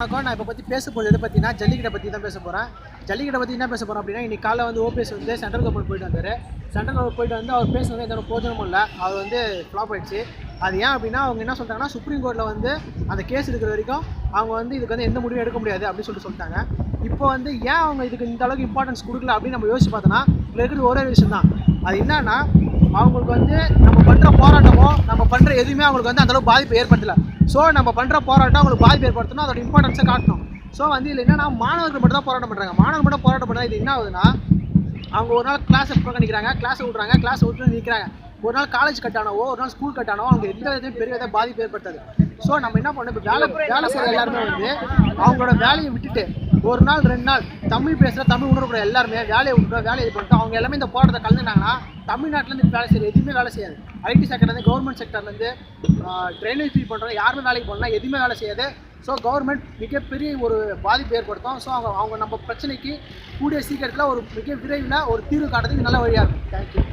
வணக்கம். நான் இப்போ பற்றி பேச போகிறது எதை பற்றினா ஜல்லிக்கட்டை பற்றி தான் பேச போகிறேன். ஜல்லிக்கட்டை பற்றி என்ன பேச போகிறோம் அப்படின்னா, இன்றைக்கி காலைல வந்து ஓபிஎஸ் வந்து சென்ட்ரல் கவர்மெண்ட் போயிட்டு வந்தார். சென்ட்ரல் கவர்மெண்ட் போயிட்டு வந்து அவர் பேசுனது எந்த ஒரு பிரோஜனமும் இல்லை. அவர் வந்து ஃப்ளாப் ஆயிடுச்சு. அது ஏன் அப்படின்னா, அவங்க என்ன சொல்லிட்டாங்கன்னா, சுப்ரீம் கோர்ட்டில் வந்து அந்த கேஸ் இருக்கிற வரைக்கும் அவங்க வந்து இதுக்கு வந்து எந்த முடிவும் எடுக்க முடியாது அப்படின்னு சொல்லிட்டாங்க. இப்போ வந்து ஏன் அவங்க இதுக்கு இந்த அளவுக்கு இம்பார்ட்டன்ஸ் கொடுக்கல அப்படின்னு நம்ம யோசிச்சு பார்த்தோன்னா, இதில் இருக்கிறது ஒரே விஷயம் தான். அது என்னன்னா, அவங்களுக்கு வந்து நம்ம பண்ணுற போராட்டமோ நம்ம பண்ணுற எதுவுமே அவங்களுக்கு வந்து அந்தளவுக்கு பாதிப்பு ஏற்படுத்தலை. ஸோ நம்ம பண்ணுற போராட்டம் அவங்களுக்கு பாதிப்பு ஏற்படுத்தணும், அதோட இம்பார்ட்டன்ஸை காட்டணும். ஸோ வந்து இதில் என்னன்னா, மாணவர்கள் மட்டும் தான் போராட்டம் பண்ணுறாங்க. மாணவர்கள் மட்டும் போராட்டம் பண்ணால் இது என்ன ஆகுதுன்னா, அவங்க ஒரு நாள் கிளாஸை புறக்கணிக்கிறாங்க, கிளாஸை விட்றாங்க, கிளாஸை விட்டு நிற்கிறாங்க. ஒரு நாள் காலேஜ் கட்டானவோ ஒரு நாள் ஸ்கூல் கட்டானவோ அவங்க எந்த விதத்தையும் பெரிய வித பாதிப்பு ஏற்படுத்தாது. ஸோ நம்ம என்ன பண்ணணும், இப்போ வேலை செய்கிற எல்லாருமே வந்து அவங்களோட வேலையை விட்டுட்டு ஒரு நாள் 2 நாள் தமிழ் பேசுகிற தமிழ் உணர்வுற எல்லாருமே வேலையை விட்டுட்டோம், வேலையை இது பண்ணிட்டு அவங்க எல்லாமே இந்த போராட்டத்தை கலந்துட்டாங்கன்னா தமிழ்நாட்டிலேருந்து வேலை செய்கிற எதுவுமே வேலை செய்யாது. ஐடி செக்டர்லேருந்து கவர்மெண்ட் செக்டர்லேருந்து ட்ரைனேஜ் ஃபீல் பண்ணுறோம் யாருமே வேலைக்கு போகலாம், எதுவுமே வேலை செய்யாது. ஸோ கவர்மெண்ட் மிகப்பெரிய ஒரு பாதிப்பு ஏற்படுத்தும். ஸோ அவங்க நம்ம பிரச்சனைக்கு கூடிய சீக்கிரத்தில் ஒரு மிக விரைவில் ஒரு தீர்வு காட்டுறதுக்கு நல்ல வழியாக இருக்கும். தேங்க்யூ.